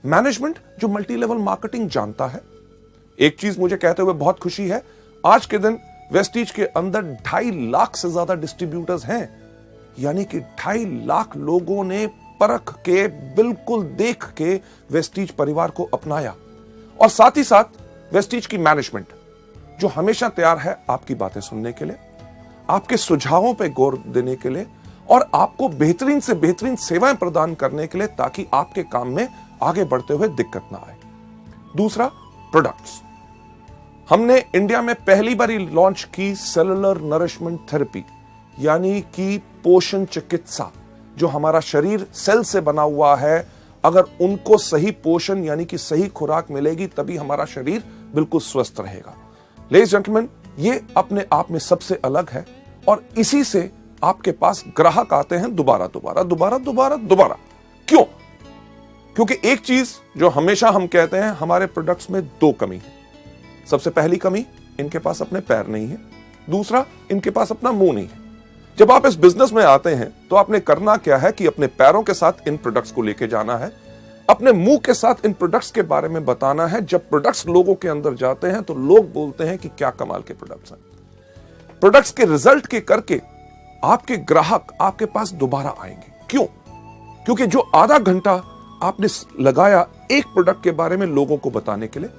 मैनेजमेंट जो मल्टी लेवल मार्केटिंग जानता है, एक चीज मुझे कहते हुए बहुत खुशी है, आज के दिन वेस्टीज के अंदर 2.5 लाख से ज्यादा डिस्ट्रीब्यूटर्स हैं। यानी कि 2.5 लाख लोगों ने परख के, बिल्कुल देख के वेस्टीज परिवार को अपनाया। और साथ ही साथ वेस्टीज की मैनेजमेंट जो हमेशा तैयार है आपकी बातें सुनने के लिए, आपके सुझावों पे गौर देने के लिए और आपको बेहतरीन से बेहतरीन सेवाएं प्रदान करने के लिए, ताकि आपके काम में आगे बढ़ते हुए दिक्कत ना आए। दूसरा, प्रोडक्ट्स। हमने इंडिया में पहली बार लॉन्च की सेलुलर नरिशमेंट थेरेपी, यानी कि पोषण चिकित्सा। जो हमारा शरीर सेल से बना हुआ है, अगर उनको सही पोषण यानी कि सही खुराक मिलेगी तभी हमारा शरीर बिल्कुल स्वस्थ रहेगा। लेडीज जेंटलमैन, ये अपने आप में सबसे अलग है और इसी से आपके पास ग्राहक आते हैं दोबारा दोबारा दोबारा दोबारा दोबारा। क्यों? क्योंकि एक चीज जो हमेशा हम कहते हैं, हमारे प्रोडक्ट्स में दो कमी है। सबसे पहली कमी, इनके पास अपने पैर नहीं है। दूसरा, इनके पास अपना मुंह नहीं है। जब आप इस बिजनेस में आते हैं तो आपने करना क्या है कि अपने पैरों के साथ इन प्रोडक्ट्स को लेके जाना है, अपने मुंह के साथ इन प्रोडक्ट्स के बारे में बताना है। जब प्रोडक्ट्स लोगों के अंदर जाते हैं तो लोग बोलते हैं कि क्या कमाल के प्रोडक्ट्स हैं। प्रोडक्ट्स के रिजल्ट के करके आपके ग्राहक आपके पास दोबारा आएंगे। क्यों? क्योंकि जो आधा घंटा आपने लगाया एक प्रोडक्ट के बारे में लोगों को बताने के लिए,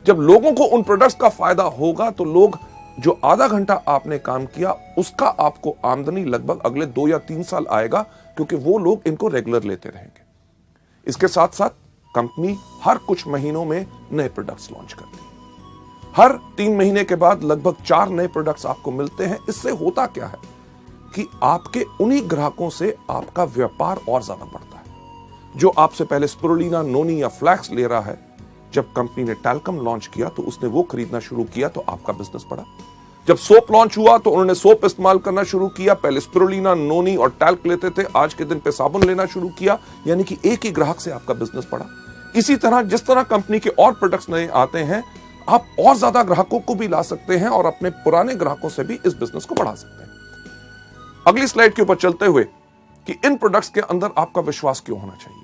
जब लोगों को उन प्रोडक्ट्स का फायदा होगा तो लोग जो आधा घंटा आपने काम किया उसका आपको आमदनी लगभग अगले 2 या 3 साल आएगा, क्योंकि वो लोग इनको रेगुलर लेते रहेंगे। इसके साथ साथ कंपनी हर कुछ महीनों में नए प्रोडक्ट्स लॉन्च करती है। हर 3 महीने के बाद लगभग 4 नए प्रोडक्ट्स आपको मिलते हैं। इससे होता क्या है कि आपके उन्हीं ग्राहकों से आपका व्यापार और ज्यादा बढ़ता है। जो आपसे पहले स्पिरुलिना, नोनी या फ्लैक्स ले रहा है, जब कंपनी ने टैल्कम लॉन्च किया तो उसने वो खरीदना शुरू किया तो आपका बिजनेस बढ़ा। जब सोप लॉन्च हुआ तो उन्होंने सोप इस्तेमाल करना शुरू किया। पहले स्पिरुलिना, नोनी और टैल्क लेते थे, आज के दिन पे साबुन लेना शुरू किया, यानी कि एक ही ग्राहक से आपका बिजनेस बढ़ा। इसी तरह जिस तरह कंपनी के और प्रोडक्ट्स नए आते हैं, आप और ज्यादा ग्राहकों को भी ला सकते हैं और अपने पुराने ग्राहकों से भी इस बिजनेस को बढ़ा सकते हैं। अगली स्लाइड के ऊपर चलते हुए कि इन प्रोडक्ट्स के अंदर आपका विश्वास क्यों होना चाहिए,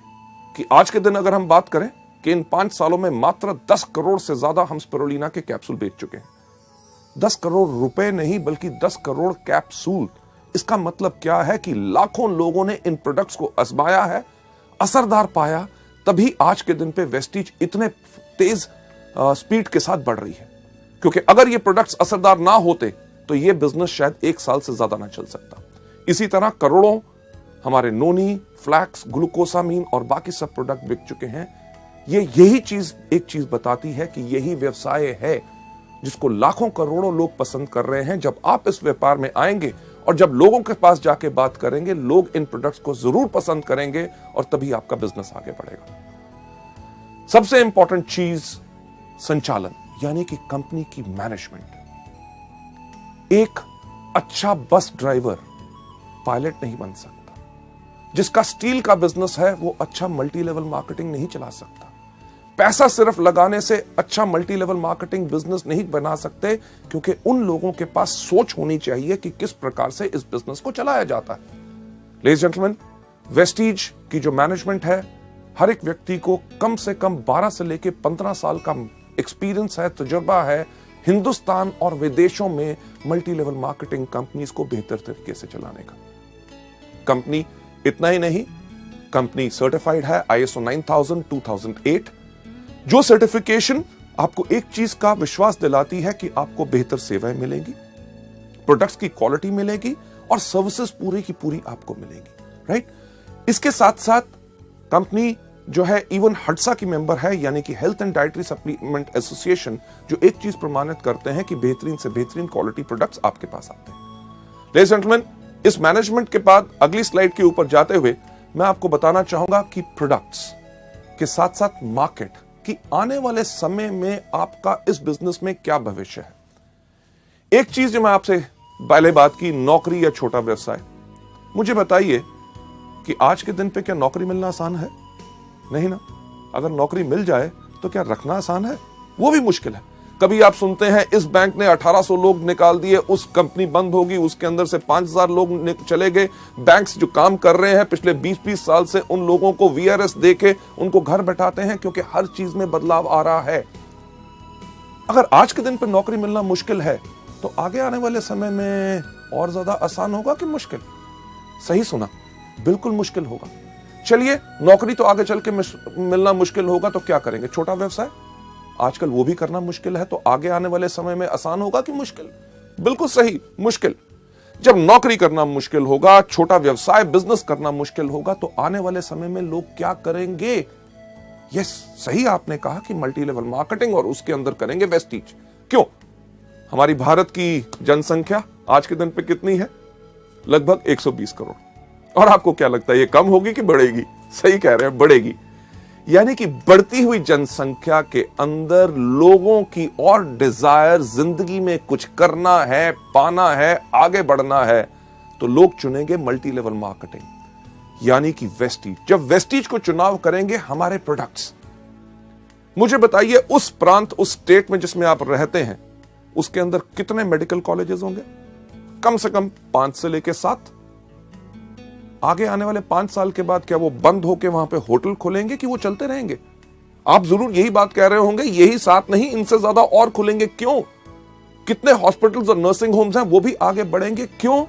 कि आज के दिन अगर हम बात करें कि इन 5 सालों में मात्र 10 करोड़ से ज्यादा हम स्पिरुलिना के कैप्सूल बेच चुके हैं। 10 करोड़ रुपए नहीं बल्कि 10 करोड़ कैप्सूल। इसका मतलब क्या है कि लाखों लोगों ने इन प्रोडक्ट्स को आजमाया है, असरदार पाया, तभी आज के दिन पे वेस्टीज इतने तेज स्पीड के साथ बढ़ रही है। क्योंकि अगर ये प्रोडक्ट्स असरदार ना होते तो ये बिजनेस शायद 1 साल से ज्यादा ना चल सकता। इसी तरह करोड़ों हमारे नोनी, फ्लैक्स, ग्लूकोसामीन और बाकी सब प्रोडक्ट बिक चुके हैं। यही चीज एक चीज बताती है कि यही व्यवसाय है जिसको लाखों करोड़ों लोग पसंद कर रहे हैं। जब आप इस व्यापार में आएंगे और जब लोगों के पास जाके बात करेंगे, लोग इन प्रोडक्ट्स को जरूर पसंद करेंगे और तभी आपका बिजनेस आगे बढ़ेगा। सबसे इंपॉर्टेंट चीज संचालन, यानी कि कंपनी की मैनेजमेंट। एक अच्छा बस ड्राइवर पायलट नहीं बन सकता। जिसका स्टील का बिजनेस है वो अच्छा मल्टी लेवल मार्केटिंग नहीं चला सकता। पैसा सिर्फ लगाने से अच्छा मल्टी लेवल मार्केटिंग बिजनेस नहीं बना सकते, क्योंकि उन लोगों के पास सोच होनी चाहिए कि किस प्रकार से इस बिजनेस को चलाया जाता है। लेडीज जेंटलमैन, वेस्टीज की जो मैनेजमेंट है, हर एक व्यक्ति को कम से कम 12 से लेकर 15 साल का एक्सपीरियंस है, तजुर्बा है हिंदुस्तान और विदेशों में मल्टी लेवल मार्केटिंग कंपनीज को बेहतर तरीके से चलाने का। कंपनी इतना ही नहीं, कंपनी सर्टिफाइड है ISO 9000 2008, जो सर्टिफिकेशन आपको एक चीज का विश्वास दिलाती है कि आपको बेहतर सेवाएं मिलेंगी, प्रोडक्ट्स की क्वालिटी मिलेगी और सर्विसेज पूरी की पूरी आपको मिलेंगी, राइट। इसके साथ साथ कंपनी जो है इवन हडसा की मेंबर है, यानी कि health and dietary supplement association, जो एक चीज प्रमाणित करते हैं कि बेहतरीन से बेहतरीन क्वालिटी प्रोडक्ट्स आपके पास आते हैं। लेडीज एंड जेंटलमैन, इस मैनेजमेंट के बाद अगली स्लाइड के ऊपर जाते हुए मैं आपको बताना चाहूंगा कि प्रोडक्ट्स के साथ साथ मार्केट की आने वाले समय में आपका इस बिजनेस में क्या भविष्य है। एक चीज जो मैं आपसे पहले बात की, नौकरी या छोटा व्यवसाय। मुझे बताइए कि आज के दिन पे क्या नौकरी मिलना आसान है? नहीं ना। अगर नौकरी मिल जाए तो क्या रखना आसान है? वो भी मुश्किल है। कभी आप सुनते हैं इस बैंक ने 1800 लोग निकाल दिए, उस कंपनी बंद होगी, उसके अंदर से 5000 लोग चले गए। बैंक्स जो काम कर रहे हैं पिछले 20-20 साल से, उन लोगों को VRS देके उनको घर बैठाते हैं, क्योंकि हर चीज में बदलाव आ रहा है। अगर आज के दिन पर नौकरी मिलना मुश्किल है तो आगे आने वाले समय में और ज्यादा आसान होगा कि मुश्किल? सही सुना, बिल्कुल मुश्किल होगा। चलिए, नौकरी तो आगे चल के मिलना मुश्किल होगा तो क्या करेंगे? छोटा व्यवसाय। आजकल वो भी करना मुश्किल है, तो आगे आने वाले समय में आसान होगा कि मुश्किल? बिल्कुल सही, मुश्किल। जब नौकरी करना मुश्किल होगा, छोटा व्यवसाय बिजनेस करना मुश्किल होगा, तो आने वाले समय में लोग क्या करेंगे? यस, सही आपने कहा कि मल्टी लेवल मार्केटिंग, और उसके अंदर करेंगे वेस्टीज। क्यों? हमारी भारत की जनसंख्या आज के दिन पे कितनी है? लगभग 120 करोड़। और आपको क्या लगता है, ये कम होगी कि बढ़ेगी? सही कह रहे हैं, बढ़ेगी। यानी कि बढ़ती हुई जनसंख्या के अंदर लोगों की और डिजायर, जिंदगी में कुछ करना है, पाना है, आगे बढ़ना है, तो लोग चुनेंगे मल्टी लेवल मार्केटिंग, यानी कि वेस्टीज। जब वेस्टीज को चुनाव करेंगे हमारे प्रोडक्ट्स, मुझे बताइए उस प्रांत, उस स्टेट में जिसमें आप रहते हैं, उसके अंदर कितने मेडिकल कॉलेजेस होंगे? कम से कम 5 से लेकर 7। आगे आने वाले 5 साल के बाद क्या वो बंद होकर वहां पे होटल खोलेंगे कि वो चलते रहेंगे? आप जरूर यही बात कह रहे होंगे, यही 7 नहीं, इनसे ज्यादा और खुलेंगे। क्यों? कितने हॉस्पिटल्स और नर्सिंग होम्स हैं, वो भी आगे बढ़ेंगे। क्यों?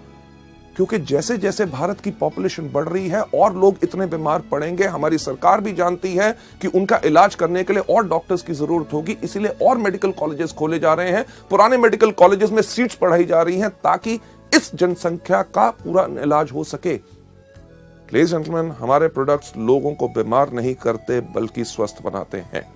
क्योंकि जैसे जैसे भारत की पॉपुलेशन बढ़ रही है और लोग इतने बीमार पड़ेंगे, हमारी सरकार भी जानती है कि उनका इलाज करने के लिए और डॉक्टर्स की जरूरत होगी, इसीलिए और मेडिकल कॉलेजेस खोले जा रहे हैं, पुराने मेडिकल कॉलेजेस में सीट्स बढ़ाई जा रही हैं, ताकि इस जनसंख्या का पूरा इलाज हो सके। लेडीज एंड जेंटलमैन, हमारे प्रोडक्ट्स लोगों को बीमार नहीं करते बल्कि स्वस्थ बनाते हैं।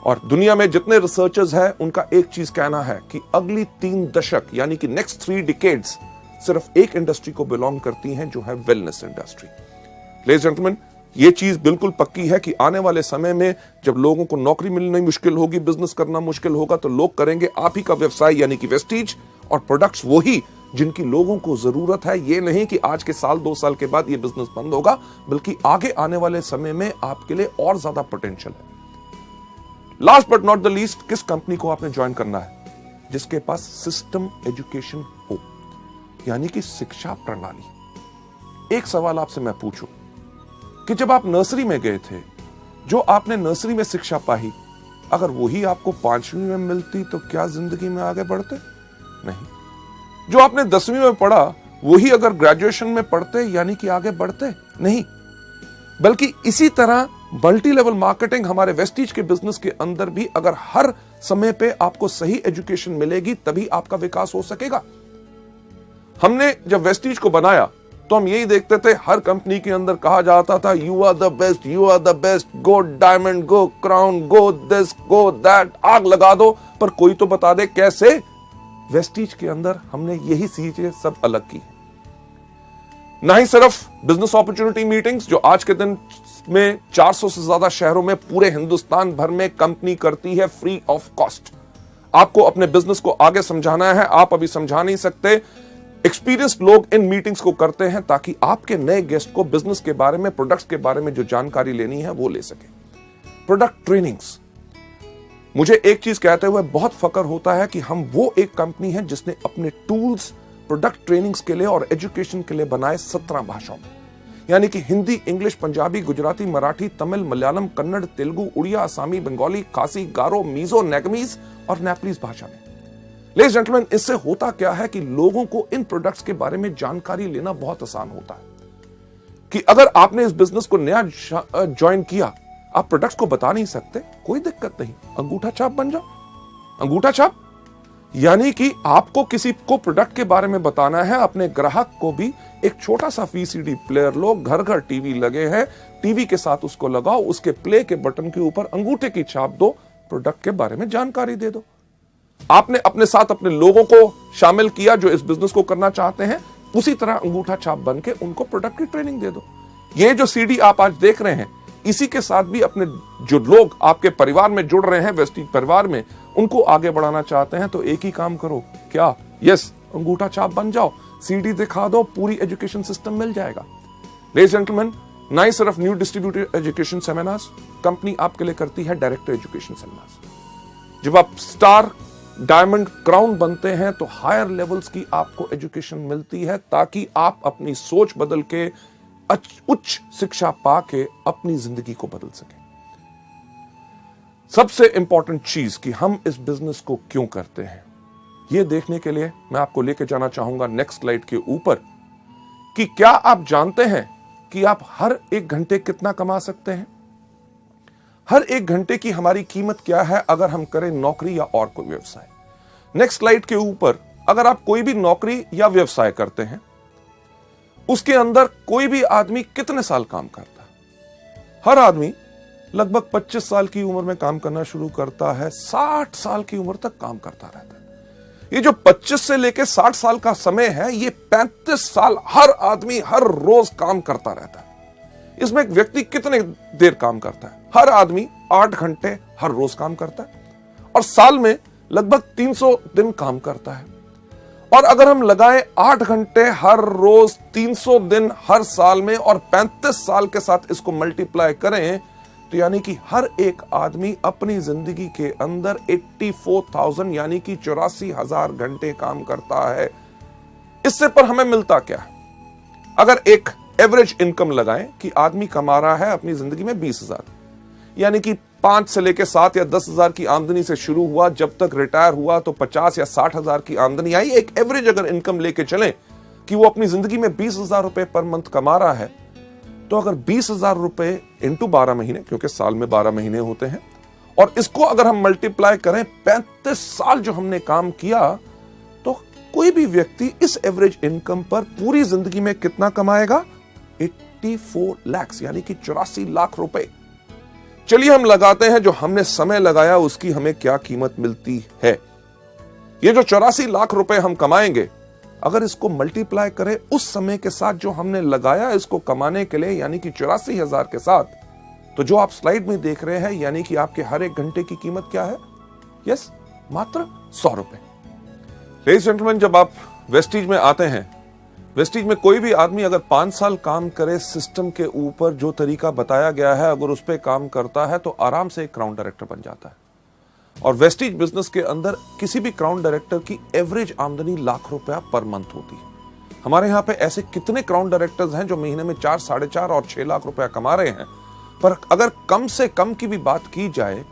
और दुनिया में जितने रिसर्चर्स हैं, उनका एक चीज कहना है कि अगली 3 दशक यानी कि नेक्स्ट 3 डिकेड्स सिर्फ एक इंडस्ट्री को बिलोंग करती हैं, जो है wellness industry. Ladies and gentleman, ये चीज बिल्कुल पक्की है कि आने वाले समय में जब लोगों को नौकरी मिलना मुश्किल होगी, बिजनेस करना मुश्किल होगा, तो लोग करेंगे आप ही का व्यवसाय यानी कि वेस्टीज, और प्रोडक्ट्स वही जिनकी लोगों को जरूरत है। ये नहीं कि आज के साल 2 साल के बाद ये बिजनेस बंद होगा, बल्कि आगे आने वाले समय में आपके लिए और ज्यादा पोटेंशियल है। Last but not the least, किस कंपनी को आपने ज्वाइन करना है? जिसके पास सिस्टम एजुकेशन हो, यानी कि शिक्षा प्रणाली। एक सवाल आपसे मैं पूछूं कि जब आप नर्सरी में गए थे, जो आपने नर्सरी में शिक्षा पाई, अगर वही आपको 5वीं में मिलती तो क्या जिंदगी में आगे बढ़ते? नहीं। जो आपने 10वीं में पढ़ा, वही अगर ग्रेजुएशन में पढ़ते, यानी कि आगे बढ़ते? नहीं। बल्कि इसी तरह मल्टी लेवल मार्केटिंग, हमारे वेस्टीज के बिजनेस के अंदर भी अगर हर समय पे आपको सही एजुकेशन मिलेगी, तभी आपका विकास हो सकेगा। हमने जब वेस्टीज को बनाया तो हम यही देखते थे, हर कंपनी के अंदर कहा जाता था, you are the best, you are the best, go diamond, go crown, go this, go that, आग लगा दो, पर कोई तो बता दे कैसे? वेस्टीज के अंदर हमने यही चीजें सब अलग की। ना ही सिर्फ बिजनेस अपॉर्चुनिटी मीटिंग्स, जो आज के दिन में 400 से ज्यादा शहरों में पूरे हिंदुस्तान भर में कंपनी करती है फ्री ऑफ कॉस्ट। आपको अपने बिजनेस को आगे समझाना है, आप अभी समझा नहीं सकते, एक्सपीरियंस्ड लोग इन मीटिंग्स को करते हैं ताकि आपके नए गेस्ट को बिजनेस के बारे में, प्रोडक्ट्स के बारे में जो जानकारी लेनी है वो ले सके। प्रोडक्ट ट्रेनिंग्स, मुझे एक चीज कहते हुए बहुत फक्र होता है कि हम वो एक कंपनी है जिसने अपने टूल्स प्रोडक्ट ट्रेनिंग्स के लिए और एजुकेशन के लिए बनाए 17 भाषाओं में, यानी कि हिंदी, इंग्लिश, पंजाबी, गुजराती, मराठी, तमिल, मलयालम, कन्नड़, तेलुगु, उड़िया, आसामी, बंगाली, खासी, गारो, मीजो, नेगमीज और नेपलीज भाषा में। लेडीज जेंटलमैन, इससे होता क्या है कि लोगों को इन प्रोडक्ट्स के बारे में जानकारी लेना बहुत आसान होता है कि अगर आपने इस बिजनेस को नया ज्वाइन किया, आप प्रोडक्ट्स को बता नहीं सकते, कोई दिक्कत नहीं, अंगूठा छाप बन जाओ। अंगूठा छाप यानी कि आपको किसी को प्रोडक्ट के बारे में बताना है, अपने ग्राहक को भी एक छोटा सा वीसीडी प्लेयर लो, घर घर टीवी लगे हैं, टीवी के साथ उसको लगाओ, उसके प्ले के बटन के ऊपर अंगूठे की छाप दो, प्रोडक्ट के बारे में जानकारी दे दो। आपने अपने साथ अपने लोगों को शामिल किया जो इस बिजनेस को करना चाहते हैं, उसी तरह अंगूठा छाप बन के उनको प्रोडक्ट की ट्रेनिंग दे दो। ये जो सीडी आप आज देख रहे हैं, इसी के साथ भी अपने जो लोग आपके परिवार में जुड़ रहे हैं, वेस्टीज परिवार में, उनको आगे बढ़ाना चाहते हैं, तो एक ही काम करो, क्या? यस, अंगूठा छाप बन जाओ, सीडी दिखा दो, पूरी एजुकेशन सिस्टम मिल जाएगा। लेडीज जेंटलमैन, ना ही सिर्फ new distributor education seminars, company आपके लिए करती है डायरेक्ट एजुकेशन सेमिनार्स। जब आप स्टार, डायमंड, क्राउन बनते हैं तो हायर लेवल्स की आपको एजुकेशन मिलती है, ताकि आप अपनी सोच बदल के, उच्च शिक्षा पाके अपनी जिंदगी को बदल सके। सबसे इंपॉर्टेंट चीज कि हम इस बिजनेस को क्यों करते हैं, यह देखने के लिए मैं आपको लेके जाना चाहूंगा नेक्स्ट स्लाइड के ऊपर, कि क्या आप जानते हैं कि आप हर 1 घंटे कितना कमा सकते हैं? हर एक घंटे की हमारी कीमत क्या है अगर हम करें नौकरी या और कोई व्यवसाय। नेक्स्ट स्लाइड के ऊपर अगर आप कोई भी नौकरी या व्यवसाय करते हैं, उसके अंदर कोई भी आदमी कितने साल काम करता है? हर आदमी लगभग 25 साल की उम्र में काम करना शुरू करता है, 60 साल की उम्र तक काम करता रहता है। ये जो 25 से लेकर 60 साल का समय है, ये 35 साल हर आदमी हर रोज काम करता रहता है। इसमें एक व्यक्ति कितने देर काम करता है? हर आदमी 8 घंटे हर रोज काम करता है और साल में लगभग 300 दिन काम करता है। और अगर हम लगाएं 8 घंटे हर रोज, 300 दिन हर साल में और 35 साल के साथ इसको मल्टीप्लाई करें, तो यानी कि हर एक आदमी अपनी जिंदगी के अंदर 84,000 यानी कि 84,000 घंटे काम करता है। इससे पर हमें मिलता क्या है? अगर एक एवरेज इनकम लगाएं कि आदमी कमा रहा है अपनी जिंदगी में 20,000, यानी कि 5 से लेकर 7 या 10,000 की आमदनी से शुरू हुआ, जब तक रिटायर हुआ तो 50 या 60,000 की आमदनी आई। एक एवरेज अगर इनकम लेके चलें कि वो अपनी जिंदगी में 20,000 रुपए पर मंथ कमा रहा है, तो अगर 20,000 रुपए इंटू 12 महीने, क्योंकि साल में 12 महीने होते हैं, और इसको अगर हम मल्टीप्लाई करें 35 साल जो हमने काम किया, तो कोई भी व्यक्ति इस एवरेज इनकम पर पूरी जिंदगी में कितना कमाएगा? 84 लाख यानी कि 84 लाख रुपए। चलिए हम लगाते हैं जो हमने समय लगाया उसकी हमें क्या कीमत मिलती है। ये जो 84 लाख रुपए हम कमाएंगे, अगर इसको मल्टीप्लाई करें उस समय के साथ जो हमने लगाया इसको कमाने के लिए, यानी कि 84,000 के साथ, तो जो आप स्लाइड में देख रहे हैं, यानी कि आपके हर एक घंटे की कीमत क्या है? यस, मात्र 100 रुपए। लेडीज जेंटलमैन, जब आप वेस्टीज में आते हैं, वेस्टीज में कोई भी आदमी अगर 5 साल काम करे सिस्टम के ऊपर जो तरीका बताया गया है, अगर उस पर काम करता है तो आराम से एक क्राउन डायरेक्टर बन जाता है। और वेस्टीज बिजनेस के अंदर किसी भी क्राउन डायरेक्टर की एवरेज आमदनी लाख रुपया पर मंथ होती है। हमारे यहाँ पे ऐसे कितने क्राउन डायरेक्टर्स हैं जो महीने में 4, 4.5 और 6 लाख रुपया कमा रहे हैं। पर अगर कम से कम की भी बात की जाए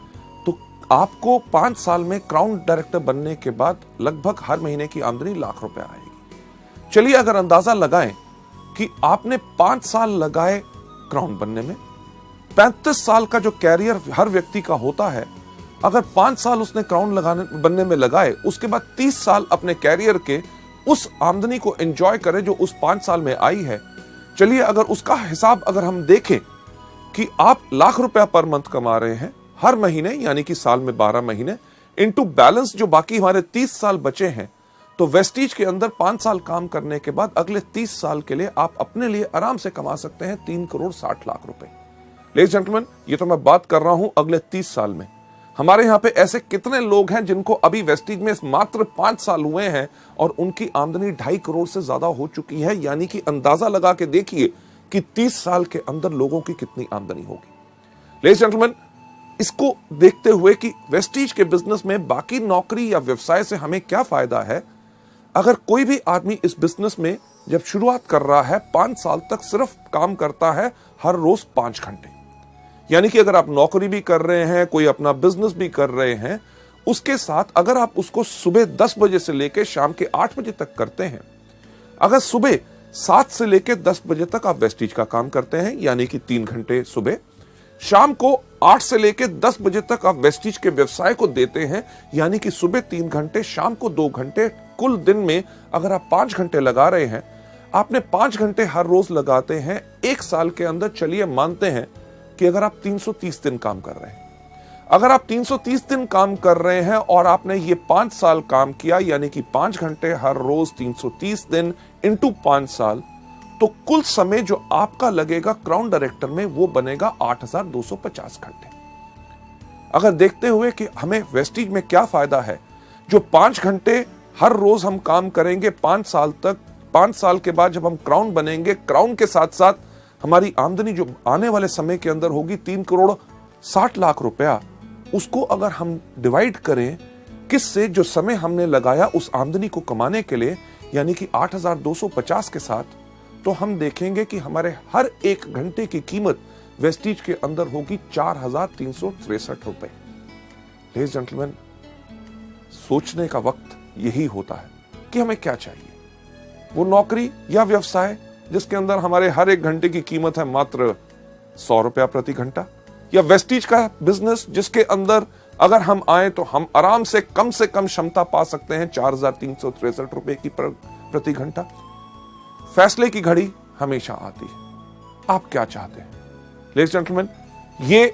तो आपको 5 साल में क्राउन डायरेक्टर बनने के बाद लगभग हर महीने की आमदनी लाख रुपया आएगी। चलिए अगर अंदाजा लगाएं कि आपने 5 साल लगाए क्राउन बनने में, 35 साल का जो कैरियर हर व्यक्ति का होता है, अगर 5 साल उसने क्राउन बनने में लगाए, उसके बाद 30 साल अपने कैरियर के उस आमदनी को एंजॉय करे जो उस 5 साल में आई है। चलिए अगर उसका हिसाब अगर हम देखें कि आप लाख रुपया पर मंथ कमा रहे हैं हर महीने, यानी कि साल में 12 महीने, इनटू बैलेंस जो बाकी हमारे 30 साल बचे हैं, तो वेस्टीज के अंदर 5 साल काम करने के बाद अगले 30 साल के लिए आप अपने लिए आराम से कमा सकते हैं 3 करोड़ 60 लाख रुपए। लेडीज जेंटलमैन, ये तो मैं बात कर रहा हूं अगले 30 साल में। हमारे यहां पे ऐसे कितने लोग हैं जिनको अभी वेस्टीज में मात्र 5 साल हुए हैं और उनकी आमदनी 2.5 करोड़ से ज्यादा हो चुकी है। यानी कि अंदाजा लगा के देखिए कि 30 साल के अंदर लोगों की कितनी आमदनी होगी। लेडीज जेंटलमैन, इसको देखते हुए कि वेस्टीज के बिजनेस में बाकी नौकरी या व्यवसाय से हमें क्या फायदा है, अगर कोई भी आदमी इस बिजनेस में जब शुरुआत कर रहा है 5 साल तक सिर्फ काम करता है हर रोज 5 घंटे, यानी कि अगर आप नौकरी भी कर रहे हैं, कोई अपना बिजनेस भी कर रहे हैं, उसके साथ अगर आप उसको सुबह 10 बजे से लेकर शाम के 8 बजे तक करते हैं, अगर सुबह 7 से लेकर 10 बजे तक आप वेस्टीज का काम करते हैं, यानी कि 3 घंटे सुबह, शाम को 8 से लेकर 10 बजे तक आप वेस्टीज के व्यवसाय को देते हैं, यानी कि सुबह 3 घंटे, शाम को 2 घंटे, कुल दिन में अगर आप 5 घंटे लगा रहे हैं, आपने 5 घंटे हर रोज लगाते हैं, 1 साल के अंदर चलिए मानते हैं कि अगर आप 330 दिन काम कर रहे हैं, अगर आप 330 दिन काम कर रहे हैं और आपने ये 5 साल काम किया, यानी कि 5 घंटे हर रोज 330 दिन इंटू 5 साल, तो कुल समय जो आपका लगेगा क्राउन डायरेक्टर में वो बनेगा 8,250 घंटे। अगर देखते हुए कि हमें वेस्टीज में क्या फायदा है, जो 5 घंटे हर रोज हम काम करेंगे 5 साल तक, 5 साल के बाद जब हम क्राउन बनेंगे, क्राउन के साथ साथ हमारी आमदनी जो आने वाले समय के अंदर होगी 3 करोड़ 60 लाख रुपया, उसको अगर हम डिवाइड करें किससे, जो समय हमने लगाया उस आमदनी को कमाने के लिए, यानी कि 8,250 के साथ, तो हम देखेंगे कि हमारे हर एक घंटे की कीमत वेस्टीज के अंदर होगी 4,363 रुपए। लेडीज जेंटलमैन, सोचने का वक्त यही होता है कि हमें क्या चाहिए। वो नौकरी या व्यवसाय जिसके अंदर हमारे हर एक घंटे की कीमत है मात्र 100 रुपया प्रति घंटा, या वेस्टीज का बिजनेस जिसके अंदर अगर हम आए तो हम आराम से कम क्षमता पा सकते हैं 4,363 रुपए की प्रति घंटा। फैसले की घड़ी हमेशा आती है। आप क्या चाहते हैं? लेडीज जेंटलमैन, ये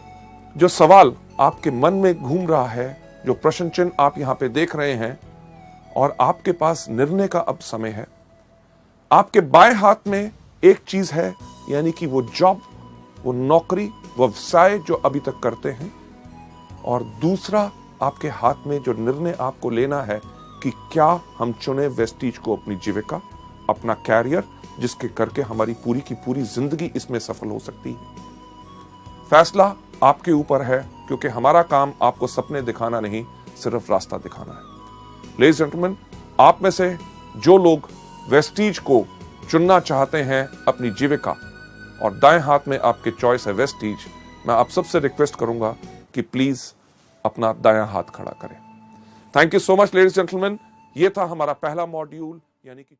जो सवाल आपके मन में घूम रहा है, जो प्रश्न चिन्ह आप यहां पे देख रहे हैं, और आपके पास निर्णय का अब समय है। आपके बाएं हाथ में एक चीज है, यानी कि वो जॉब, वो नौकरी, व्यवसाय जो अभी तक करते हैं, और दूसरा आपके हाथ में जो निर्णय आपको लेना है कि क्या हम चुने वेस्टीज को अपनी जीविका, अपना कैरियर, जिसके करके हमारी पूरी की पूरी जिंदगी इसमें सफल हो सकती है। फैसला आपके ऊपर है, क्योंकि हमारा काम आपको सपने दिखाना नहीं, सिर्फ रास्ता दिखाना है। लेडीज जेंटलमैन, आप में से जो लोग वेस्टीज को चुनना चाहते हैं अपनी जीविका, और दाएं हाथ में आपके चॉइस है वेस्टीज, मैं आप सबसे रिक्वेस्ट करूंगा कि प्लीज अपना दायां हाथ खड़ा करें। Thank you so much ladies gentleman. ये था हमारा पहला मॉड्यूल, यानी कि